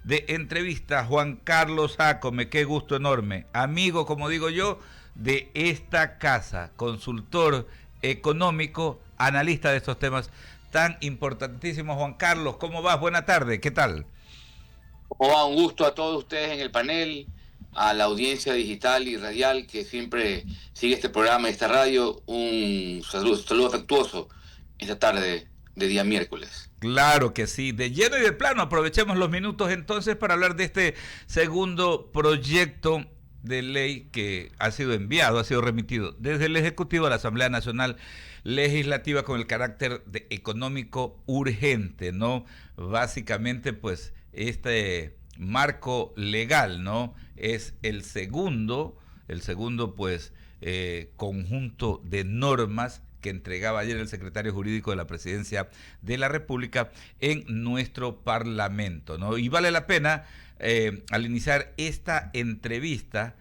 de entrevista. Juan Carlos Jácome, qué gusto enorme. Amigo, como digo yo, de esta casa, consultor económico, analista de estos temas tan importantísimos. Juan Carlos, ¿cómo vas? Buena tarde, ¿qué tal? ¿Cómo va? Un gusto a todos ustedes en el panel, a la audiencia digital y radial que siempre sigue este programa y esta radio. Un saludo afectuoso esta tarde de día miércoles. Claro que sí, de lleno y de plano. Aprovechemos los minutos entonces para hablar de este segundo proyecto de ley que ha sido enviado, ha sido remitido desde el Ejecutivo a la Asamblea Nacional Legislativa con el carácter de económico urgente, ¿no? Básicamente, pues, este marco legal, ¿no? Es el segundo, pues, conjunto de normas que entregaba ayer el secretario jurídico de la Presidencia de la República en nuestro Parlamento, ¿no? Y vale la pena, al iniciar esta entrevista,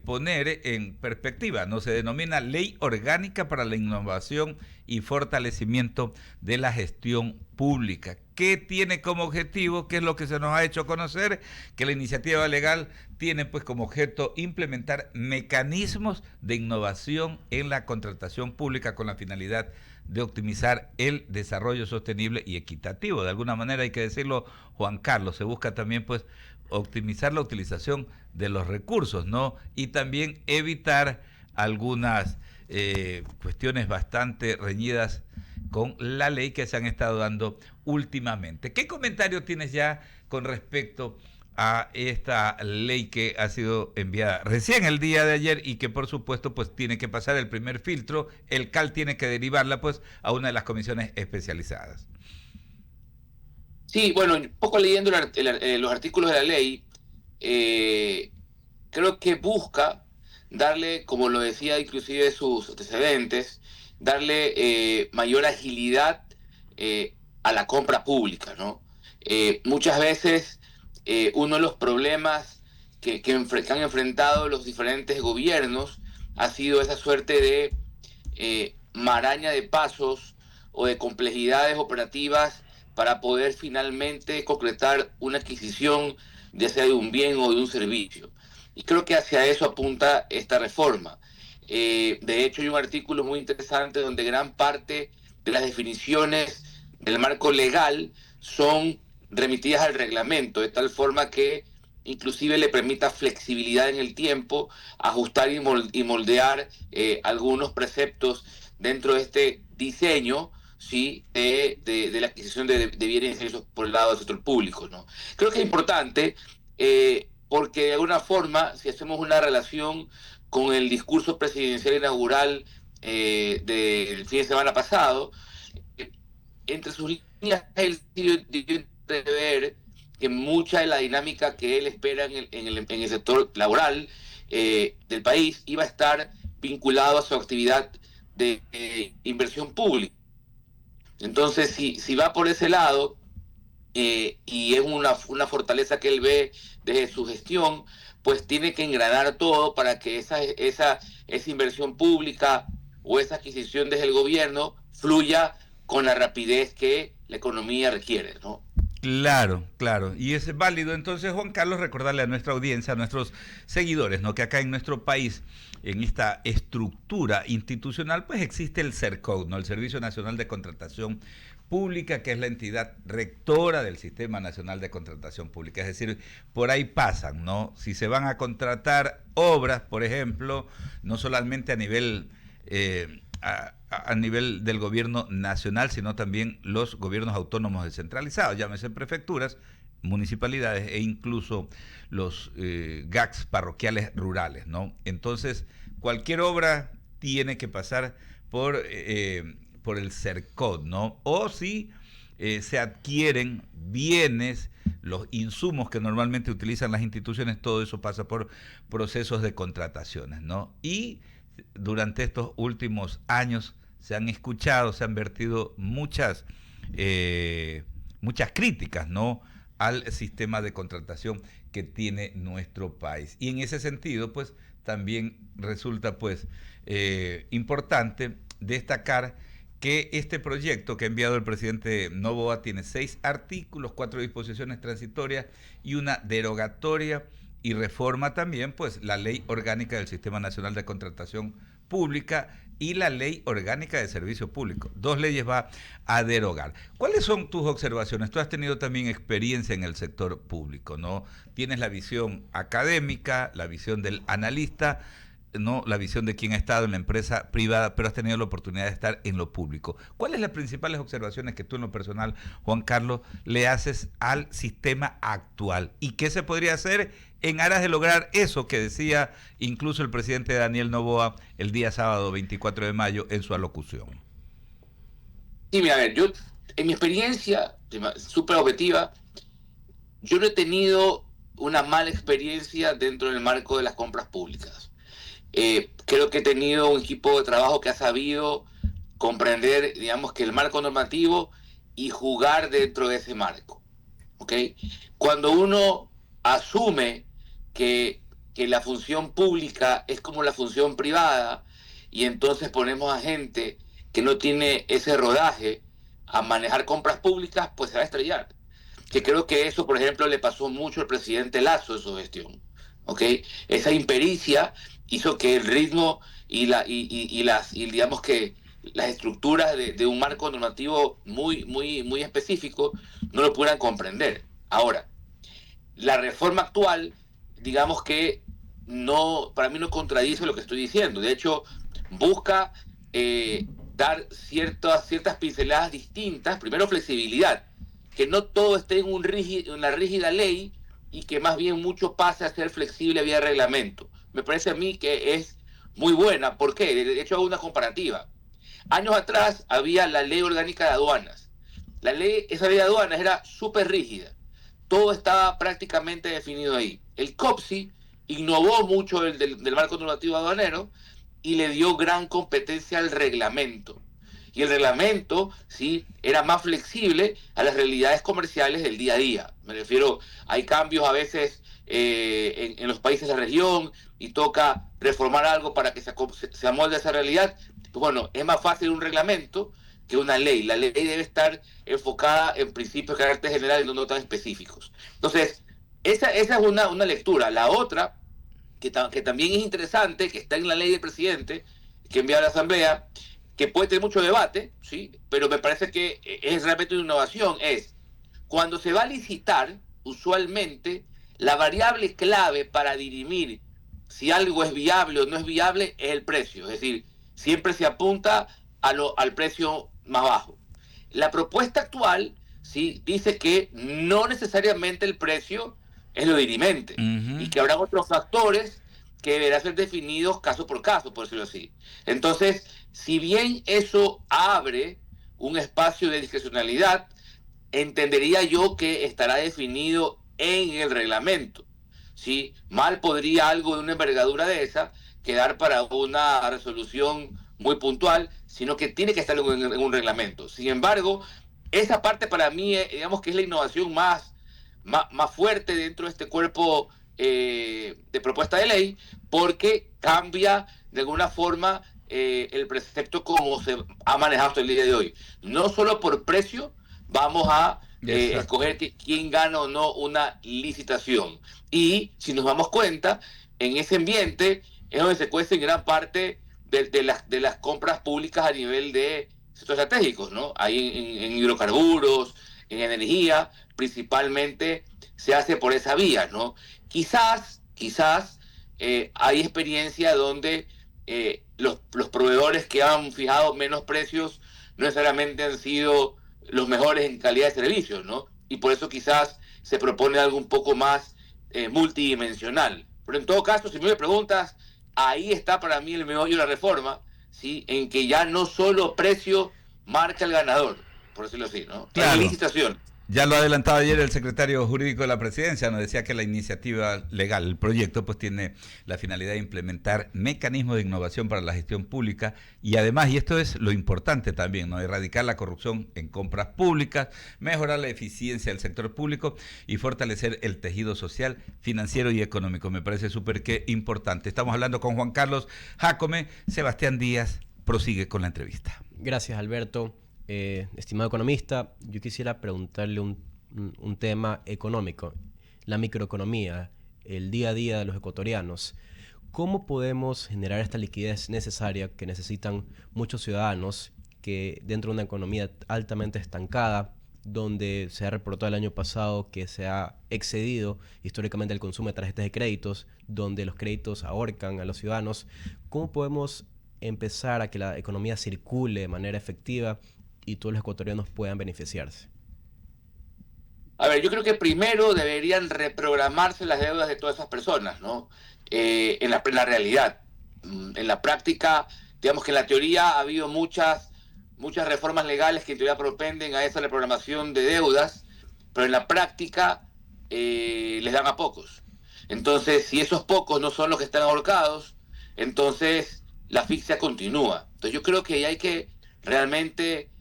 poner en perspectiva, ¿no? Se denomina Ley Orgánica para la Innovación y Fortalecimiento de la Gestión Pública. ¿Qué tiene como objetivo? ¿Qué es lo que se nos ha hecho conocer? Que la iniciativa legal tiene pues como objeto implementar mecanismos de innovación en la contratación pública con la finalidad de optimizar el desarrollo sostenible y equitativo. De alguna manera hay que decirlo, Juan Carlos, se busca también pues optimizar la utilización de los recursos, ¿no? Y también evitar algunas cuestiones bastante reñidas con la ley que se han estado dando últimamente. ¿Qué comentario tienes ya con respecto a esta ley que ha sido enviada recién el día de ayer y que por supuesto pues tiene que pasar el primer filtro? El CAL tiene que derivarla pues a una de las comisiones especializadas. Sí, bueno, un poco leyendo los artículos de la ley, creo que busca darle, como lo decía inclusive sus antecedentes, darle mayor agilidad a la compra pública, ¿no? Muchas veces uno de los problemas que han enfrentado los diferentes gobiernos ha sido esa suerte de maraña de pasos o de complejidades operativas para poder finalmente concretar una adquisición, ya sea de un bien o de un servicio. Y creo que hacia eso apunta esta reforma. De hecho, hay un artículo muy interesante donde gran parte de las definiciones del marco legal son remitidas al reglamento, de tal forma que inclusive le permita flexibilidad en el tiempo, ajustar y moldear algunos preceptos dentro de este diseño, ¿sí? de la adquisición de bienes y servicios por el lado del sector público, ¿no? Creo que es importante porque de alguna forma, si hacemos una relación con el discurso presidencial inaugural del fin de semana pasado, eh, entre sus líneas él dio entrever que mucha de la dinámica que él espera en el sector laboral del país iba a estar vinculado a su actividad de inversión pública. Entonces, si va por ese lado, y es una fortaleza que él ve desde su gestión, pues tiene que engranar todo para que esa inversión pública o esa adquisición desde el gobierno fluya con la rapidez que la economía requiere, ¿no? Claro, claro. Y es válido entonces, Juan Carlos, recordarle a nuestra audiencia, a nuestros seguidores, ¿no? Que acá en nuestro país, en esta estructura institucional, pues existe el CERCOD, ¿no? El Servicio Nacional de Contratación Pública, que es la entidad rectora del Sistema Nacional de Contratación Pública. Es decir, por ahí pasan, ¿no? Si se van a contratar obras, por ejemplo, no solamente a nivel a nivel del gobierno nacional, sino también los gobiernos autónomos descentralizados, llámese prefecturas, municipalidades e incluso los GACs parroquiales rurales, ¿no? Entonces, cualquier obra tiene que pasar por el CERCOD, ¿no? O si se adquieren bienes, los insumos que normalmente utilizan las instituciones, todo eso pasa por procesos de contrataciones, ¿no? Y durante estos últimos años se han escuchado, se han vertido muchas críticas, ¿no? Al sistema de contratación que tiene nuestro país. Y en ese sentido, pues, también resulta, pues, importante destacar que este proyecto que ha enviado el presidente Noboa tiene 6 artículos, 4 disposiciones transitorias y una derogatoria, y reforma también pues la Ley Orgánica del Sistema Nacional de Contratación Pública y la Ley Orgánica de Servicio Público. 2 leyes va a derogar. ¿Cuáles son tus observaciones? Tú has tenido también experiencia en el sector público, ¿no? Tienes la visión académica, la visión del analista, no la visión de quien ha estado en la empresa privada, pero has tenido la oportunidad de estar en lo público. ¿Cuáles las principales observaciones que tú en lo personal, Juan Carlos, le haces al sistema actual? ¿Y qué se podría hacer en aras de lograr eso que decía incluso el presidente Daniel Noboa el día sábado 24 de mayo en su alocución? Sí, mira, a ver, yo, en mi experiencia súper objetiva, yo no he tenido una mala experiencia dentro del marco de las compras públicas. Creo que he tenido un equipo de trabajo que ha sabido comprender, digamos, que el marco normativo y jugar dentro de ese marco. ¿Ok? Cuando uno asume que la función pública es como la función privada y entonces ponemos a gente que no tiene ese rodaje a manejar compras públicas, pues se va a estrellar. Que creo que eso, por ejemplo, le pasó mucho al presidente Lasso en su gestión. ¿Ok? Esa impericia hizo que el ritmo y digamos que las estructuras de un marco normativo muy específico no lo pudieran comprender. Ahora, la reforma actual, digamos que no, para mí no contradice lo que estoy diciendo. De hecho, busca dar ciertas pinceladas distintas. Primero, flexibilidad, que no todo esté en una rígida ley y que más bien mucho pase a ser flexible vía reglamento. Me parece a mí que es muy buena. ¿Por qué? De hecho, hago una comparativa. Años atrás había la Ley Orgánica de Aduanas. Esa ley de aduanas era súper rígida. Todo estaba prácticamente definido ahí. El COPSI innovó mucho del marco normativo aduanero y le dio gran competencia al reglamento. Y el reglamento, sí, era más flexible a las realidades comerciales del día a día. Me refiero, hay cambios a veces en los países de la región y toca reformar algo para que se amolde a esa realidad. Pues bueno, es más fácil un reglamento que una ley. La ley debe estar enfocada en principios de carácter general y no tan específicos. Entonces, esa es una lectura. La otra, que también es interesante, que está en la ley del presidente, que envía a la Asamblea, que puede tener mucho debate, ¿sí? Pero me parece que es realmente una innovación, es cuando se va a licitar, usualmente, la variable clave para dirimir si algo es viable o no es viable es el precio. Es decir, siempre se apunta al precio más bajo. La propuesta actual, ¿sí?, dice que no necesariamente el precio es lo dirimente y que habrá otros factores que deberán ser definidos caso por caso, por decirlo así. Entonces, si bien eso abre un espacio de discrecionalidad, entendería yo que estará definido en el reglamento. ¿Sí? Mal podría algo de una envergadura de esa quedar para una resolución muy puntual, sino que tiene que estar en un reglamento. Sin embargo, esa parte para mí, digamos que es la innovación más fuerte dentro de este cuerpo de propuesta de ley, porque cambia de alguna forma el precepto como se ha manejado hasta el día de hoy. No solo por precio vamos a escoger quién gana o no una licitación. Y si nos damos cuenta, en ese ambiente es donde se cuecen gran parte de las compras públicas a nivel de sectores estratégicos, ¿no? Ahí en hidrocarburos, en energía, principalmente se hace por esa vía, ¿no? Quizás hay experiencia donde los proveedores que han fijado menos precios no necesariamente han sido los mejores en calidad de servicios, ¿no? Y por eso quizás se propone algo un poco más multidimensional. Pero en todo caso, si me preguntas, ahí está para mí el meollo de la reforma, ¿sí? En que ya no solo precio marca el ganador, por decirlo así, ¿no? Claro. En licitación. Ya lo adelantaba ayer el secretario jurídico de la presidencia, nos decía que la iniciativa legal, el proyecto, pues tiene la finalidad de implementar mecanismos de innovación para la gestión pública y además, y esto es lo importante también, ¿no?, erradicar la corrupción en compras públicas, mejorar la eficiencia del sector público y fortalecer el tejido social, financiero y económico. Me parece súper que importante. Estamos hablando con Juan Carlos Jácome. Sebastián Díaz prosigue con la entrevista. Gracias, Alberto. Estimado economista, yo quisiera preguntarle un tema económico, la microeconomía, el día a día de los ecuatorianos. ¿Cómo podemos generar esta liquidez necesaria que necesitan muchos ciudadanos que dentro de una economía altamente estancada, donde se ha reportado el año pasado que se ha excedido históricamente el consumo de tarjetas de créditos, donde los créditos ahorcan a los ciudadanos? ¿Cómo podemos empezar a que la economía circule de manera efectiva y todos los ecuatorianos puedan beneficiarse? A ver, yo creo que primero deberían reprogramarse las deudas de todas esas personas, ¿no? En la realidad. En la práctica, digamos que en la teoría ha habido muchas reformas legales que en teoría propenden a esa reprogramación de deudas, pero en la práctica les dan a pocos. Entonces, si esos pocos no son los que están ahorcados, entonces la asfixia continúa. Entonces yo creo que hay que realmente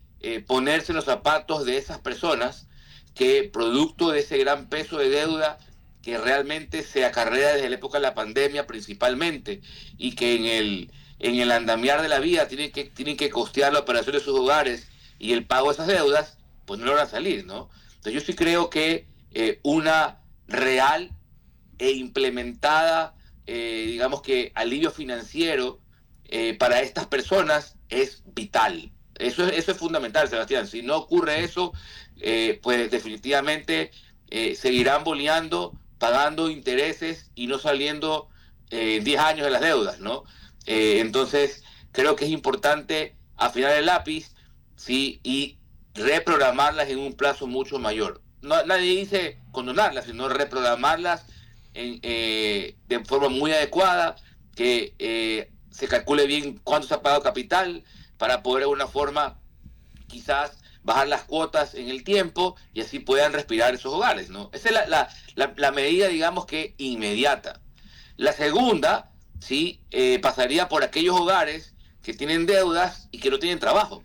ponerse en los zapatos de esas personas que, producto de ese gran peso de deuda que realmente se acarrea desde la época de la pandemia principalmente, y que en el andamiar de la vida tienen que costear la operación de sus hogares y el pago de esas deudas, pues no logran salir, ¿no? Entonces yo sí creo que una real e implementada, digamos que alivio financiero para estas personas es vital. Eso es fundamental, Sebastián. Si no ocurre eso, pues definitivamente seguirán boleando, pagando intereses y no saliendo 10 años de las deudas, ¿no? Entonces, creo que es importante afinar el lápiz, ¿sí? Y reprogramarlas en un plazo mucho mayor. No, nadie dice condonarlas, sino reprogramarlas de forma muy adecuada, que se calcule bien cuánto se ha pagado capital para poder de alguna forma quizás bajar las cuotas en el tiempo y así puedan respirar esos hogares, ¿no? Esa es la medida, digamos que inmediata. La segunda, ¿sí? Pasaría por aquellos hogares que tienen deudas y que no tienen trabajo,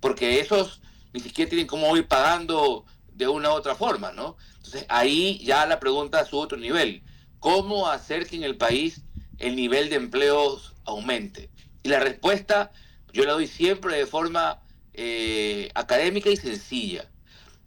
porque esos ni siquiera tienen cómo ir pagando de una u otra forma, ¿no? Entonces ahí ya la pregunta sube a otro nivel. ¿Cómo hacer que en el país el nivel de empleos aumente? Y la respuesta yo la doy siempre de forma académica y sencilla.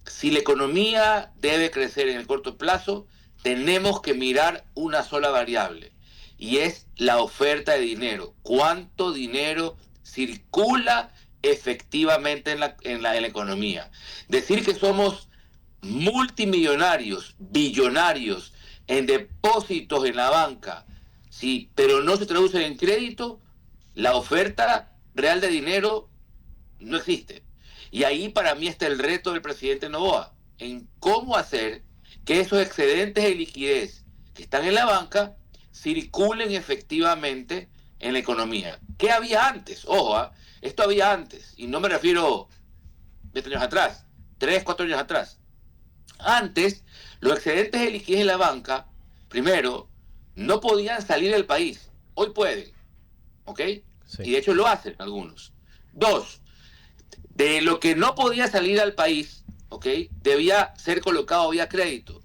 Si la economía debe crecer en el corto plazo, tenemos que mirar una sola variable, y es la oferta de dinero. ¿Cuánto dinero circula efectivamente en la economía? Decir que somos multimillonarios, billonarios en depósitos en la banca, sí, pero no se traduce en crédito, la oferta real de dinero no existe. Y ahí para mí está el reto del presidente Noboa, en cómo hacer que esos excedentes de liquidez que están en la banca circulen efectivamente en la economía. ¿Qué había antes? Ojo, esto había antes, y no me refiero 20 años atrás, 3, 4 años atrás. Antes, los excedentes de liquidez en la banca, primero, no podían salir del país. Hoy pueden, ¿ok? Sí. Y de hecho lo hacen algunos. Dos, de lo que no podía salir al país, ¿ok? Debía ser colocado vía crédito.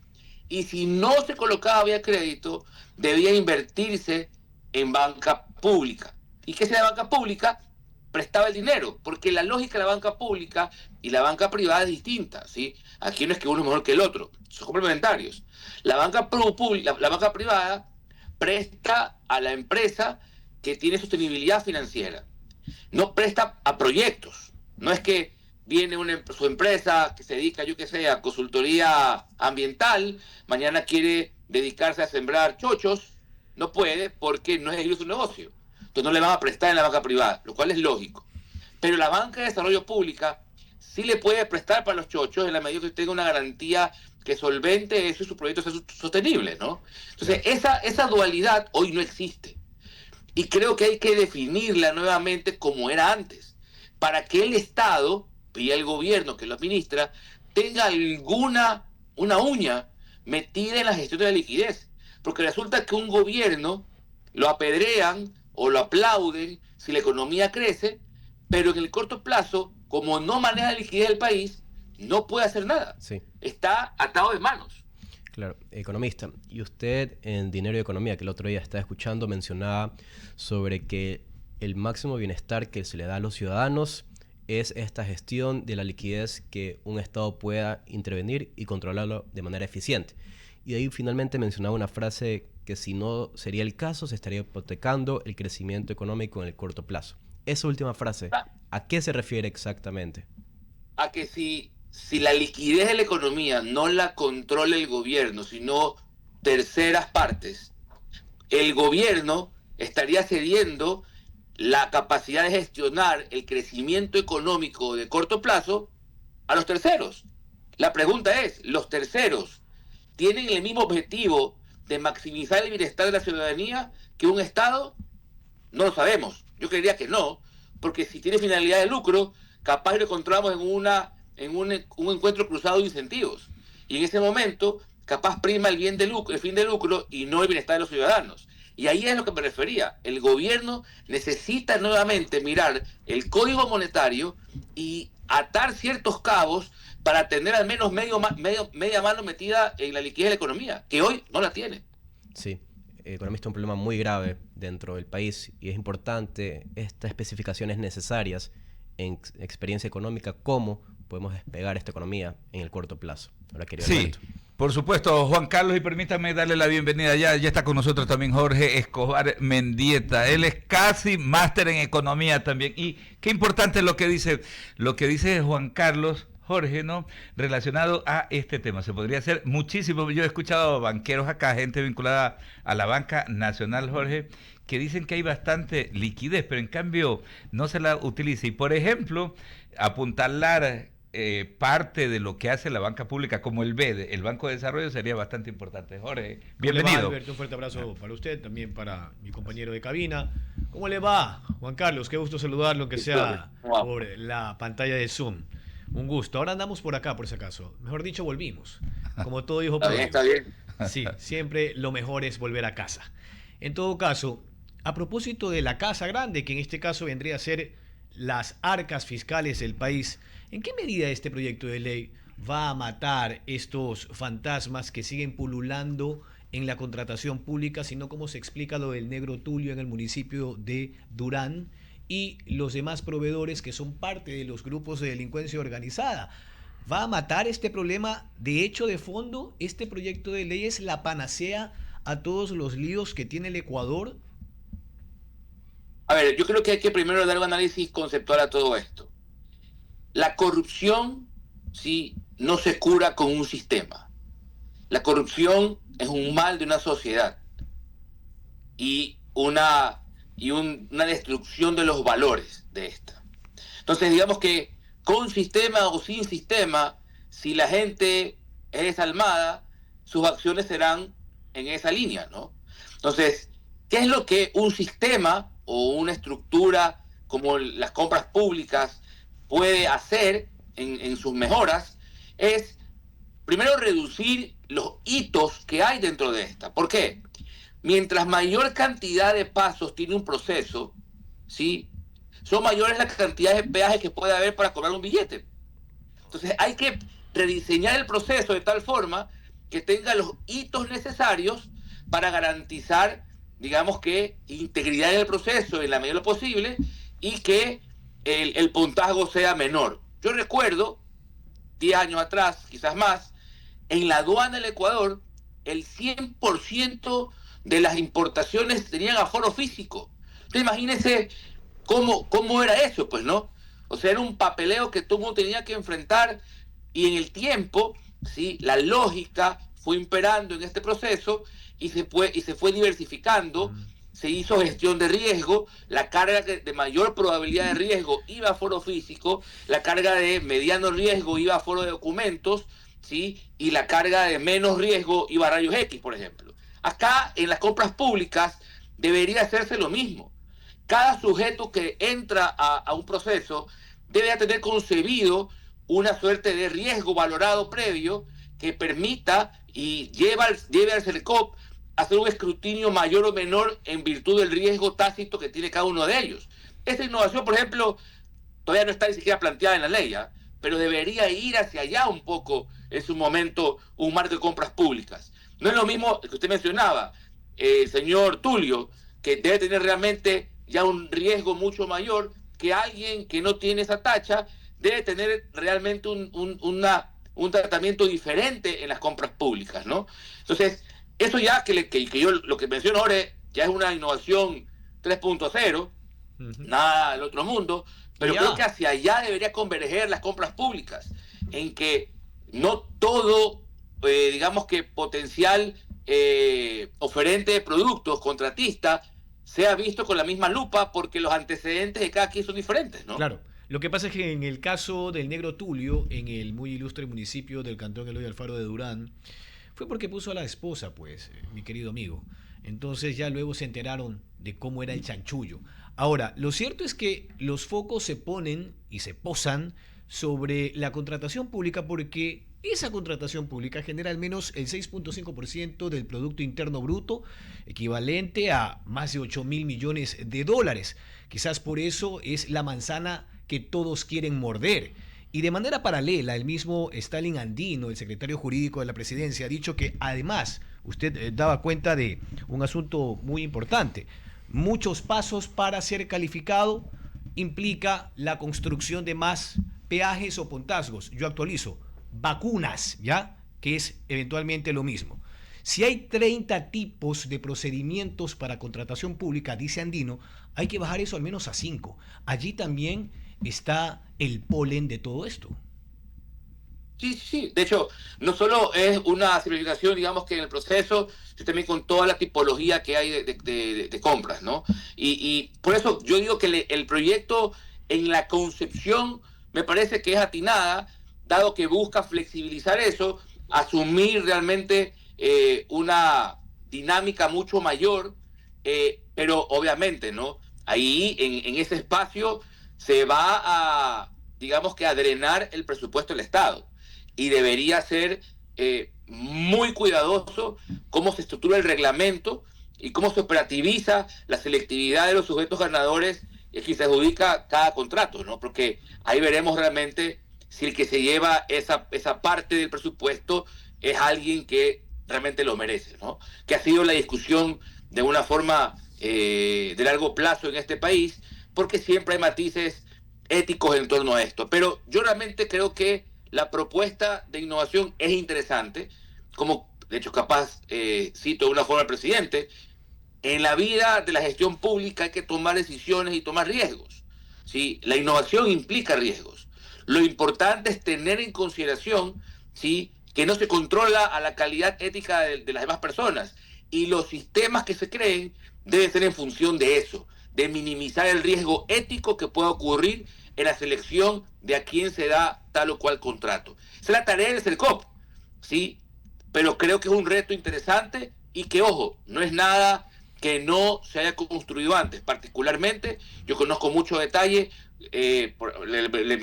Y si no se colocaba vía crédito, debía invertirse en banca pública. ¿Y qué es la banca pública? Prestaba el dinero, porque la lógica de la banca pública y la banca privada es distinta, ¿sí? Aquí no es que uno es mejor que el otro, son complementarios. La banca pública, la banca privada presta a la empresa que tiene sostenibilidad financiera. No presta a proyectos. No es que viene su empresa que se dedica, yo que sé, a consultoría ambiental, mañana quiere dedicarse a sembrar chochos, no puede porque no es su negocio. Entonces no le van a prestar en la banca privada, lo cual es lógico. Pero la banca de desarrollo pública sí le puede prestar para los chochos en la medida que tenga una garantía que solvente eso y su proyecto sea sostenible, ¿no? Entonces esa dualidad hoy no existe. Y creo que hay que definirla nuevamente como era antes, para que el Estado y el gobierno que lo administra tenga una uña metida en la gestión de la liquidez. Porque resulta que un gobierno lo apedrean o lo aplauden si la economía crece, pero en el corto plazo, como no maneja la liquidez del país, no puede hacer nada. Sí. Está atado de manos. Claro, economista. Y usted en Dinero y Economía, que el otro día estaba escuchando, mencionaba sobre que el máximo bienestar que se le da a los ciudadanos es esta gestión de la liquidez que un Estado pueda intervenir y controlarlo de manera eficiente. Y ahí finalmente mencionaba una frase que si no sería el caso, se estaría hipotecando el crecimiento económico en el corto plazo. Esa última frase, ¿a qué se refiere exactamente? A que si la liquidez de la economía no la controla el gobierno, sino terceras partes, el gobierno estaría cediendo la capacidad de gestionar el crecimiento económico de corto plazo a los terceros. La pregunta es, ¿los terceros tienen el mismo objetivo de maximizar el bienestar de la ciudadanía que un Estado? No lo sabemos. Yo creería que no, porque si tiene finalidad de lucro, capaz lo encontramos en un encuentro cruzado de incentivos. Y en ese momento, capaz prima el fin de lucro y no el bienestar de los ciudadanos. Y ahí es lo que me refería. El gobierno necesita nuevamente mirar el código monetario y atar ciertos cabos para tener al menos media mano metida en la liquidez de la economía, que hoy no la tiene. Sí, economista, un problema muy grave dentro del país y es importante estas especificaciones necesarias en experiencia económica, cómo podemos despegar esta economía en el corto plazo. Ahora, querido Sí, Alberto. por supuesto, Juan Carlos, y permítame darle la bienvenida. Ya está con nosotros también Jorge Escobar Mendieta. Él es casi máster en economía también. Y qué importante es lo que dice Juan Carlos, Jorge, ¿no? Relacionado a este tema. Se podría hacer muchísimo. Yo he escuchado banqueros acá, gente vinculada a la banca nacional, Jorge, que dicen que hay bastante liquidez, pero en cambio no se la utiliza. Y por ejemplo, apuntalar parte de lo que hace la banca pública como el BED, el Banco de Desarrollo, sería bastante importante. Jorge, bienvenido. ¿Cómo le va, Alberto? Un fuerte abrazo para usted, también para mi compañero de cabina. ¿Cómo le va, Juan Carlos? Qué gusto saludarlo, aunque sea por la pantalla de Zoom. Un gusto. Ahora andamos por acá, por si acaso. Mejor dicho, volvimos. Como todo hijo pródigo. Está bien. Sí, siempre lo mejor es volver a casa. En todo caso, a propósito de la casa grande, que en este caso vendría a ser las arcas fiscales del país, ¿en qué medida este proyecto de ley va a matar estos fantasmas que siguen pululando en la contratación pública, sino como se explica lo del negro Tulio en el municipio de Durán y los demás proveedores que son parte de los grupos de delincuencia organizada? ¿Va a matar este problema? De hecho, de fondo, este proyecto de ley es la panacea a todos los líos que tiene el Ecuador. A ver, yo creo que hay que primero dar un análisis conceptual a todo esto. La corrupción, sí, no se cura con un sistema. La corrupción es un mal de una sociedad y una destrucción de los valores de esta. Entonces, digamos que con sistema o sin sistema, si la gente es desalmada, sus acciones serán en esa línea, ¿no? Entonces, ¿qué es lo que un sistema o una estructura como las compras públicas puede hacer en sus mejoras? Es primero reducir los hitos que hay dentro de esta. ¿Por qué? Mientras mayor cantidad de pasos tiene un proceso, ¿sí?, son mayores las cantidades de peajes que puede haber para cobrar un billete. Entonces hay que rediseñar el proceso de tal forma que tenga los hitos necesarios para garantizar, digamos, que integridad en el proceso en la medida de lo posible y que el puntaje sea menor. Yo recuerdo, 10 años atrás, quizás más, en la aduana del Ecuador, el 100% de las importaciones tenían aforo físico. Entonces imagínense cómo era eso, pues, ¿no? O sea, era un papeleo que todo el mundo tenía que enfrentar y en el tiempo, ¿sí?, la lógica fue imperando en este proceso y se fue diversificando. Se hizo gestión de riesgo, la carga de mayor probabilidad de riesgo iba a foro físico, la carga de mediano riesgo iba a foro de documentos, ¿sí?, y la carga de menos riesgo iba a rayos X, por ejemplo. Acá, en las compras públicas, debería hacerse lo mismo. Cada sujeto que entra a un proceso debe tener concebido una suerte de riesgo valorado previo que permita y lleve al CERCOP a hacer un escrutinio mayor o menor en virtud del riesgo tácito que tiene cada uno de ellos. Esta innovación, por ejemplo, todavía no está ni siquiera planteada en la ley, ¿eh?, pero debería ir hacia allá un poco en su momento un marco de compras públicas. No es lo mismo que usted mencionaba, el señor Tulio, que debe tener realmente ya un riesgo mucho mayor que alguien que no tiene esa tacha debe tener realmente un tratamiento diferente en las compras públicas, ¿no? Entonces, eso ya que yo lo que menciono ahora ya es una innovación 3.0, nada del otro mundo, pero creo que hacia allá debería converger las compras públicas, en que no todo, digamos que potencial oferente de productos, contratista, sea visto con la misma lupa porque los antecedentes de cada quien son diferentes, ¿no? Claro. Lo que pasa es que en el caso del negro Tulio, en el muy ilustre municipio del cantón Eloy Alfaro de Durán, fue porque puso a la esposa, pues, mi querido amigo. Entonces ya luego se enteraron de cómo era el chanchullo. Ahora, lo cierto es que los focos se ponen y se posan sobre la contratación pública porque esa contratación pública genera al menos el 6.5% del Producto Interno Bruto, equivalente a más de 8.000 millones de dólares. Quizás por eso es la manzana que todos quieren morder. Y de manera paralela, el mismo Stalin Andino, el secretario jurídico de la presidencia, ha dicho que además, usted daba cuenta de un asunto muy importante, muchos pasos para ser calificado implica la construcción de más peajes o puntazgos. Yo actualizo, vacunas, ¿ya? Que es eventualmente lo mismo. Si hay 30 tipos de procedimientos para contratación pública, dice Andino, hay que bajar eso al menos a 5. Allí también está el polen de todo esto. Sí. De hecho, no solo es una simplificación, digamos que en el proceso, sino también con toda la tipología que hay de compras, ¿no? Y por eso yo digo que el proyecto en la concepción me parece que es atinada, dado que busca flexibilizar eso, asumir realmente una dinámica mucho mayor, pero obviamente, ¿no? Ahí en ese espacio se va a, digamos que a drenar el presupuesto del Estado y debería ser muy cuidadoso cómo se estructura el reglamento y cómo se operativiza la selectividad de los sujetos ganadores que se adjudica cada contrato, ¿no? Porque ahí veremos realmente si el que se lleva esa parte del presupuesto es alguien que realmente lo merece, ¿no? Que ha sido la discusión de una forma de largo plazo en este país, porque siempre hay matices éticos en torno a esto. Pero yo realmente creo que la propuesta de innovación es interesante, como de hecho capaz cito de una forma al presidente, en la vida de la gestión pública hay que tomar decisiones y tomar riesgos, ¿sí? La innovación implica riesgos. Lo importante es tener en consideración, ¿sí?, que no se controla a la calidad ética de las demás personas, y los sistemas que se creen deben ser en función de eso, de minimizar el riesgo ético que pueda ocurrir en la selección de a quién se da tal o cual contrato. Esa es la tarea del CERCOP, ¿sí? Pero creo que es un reto interesante y que, ojo, no es nada que no se haya construido antes. Particularmente, yo conozco mucho detalle, le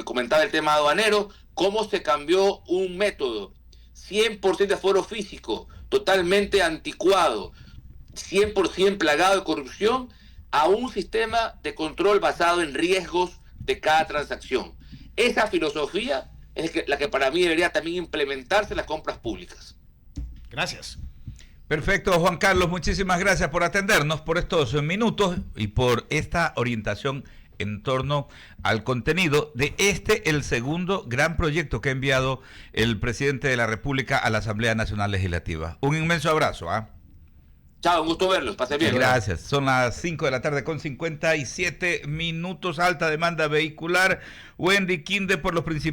comentaba el tema aduanero, cómo se cambió un método 100% de aforo físico, totalmente anticuado, 100% plagado de corrupción, a un sistema de control basado en riesgos de cada transacción. Esa filosofía es la que para mí debería también implementarse en las compras públicas. Gracias. Perfecto, Juan Carlos, muchísimas gracias por atendernos, por estos minutos y por esta orientación en torno al contenido de el segundo gran proyecto que ha enviado el presidente de la República a la Asamblea Nacional Legislativa. Un inmenso abrazo, ¿ah? Chao, un gusto verlos, pase bien. Gracias. Son las 5 de la tarde con 57 minutos, alta demanda vehicular. Wendy Quinde por los principales.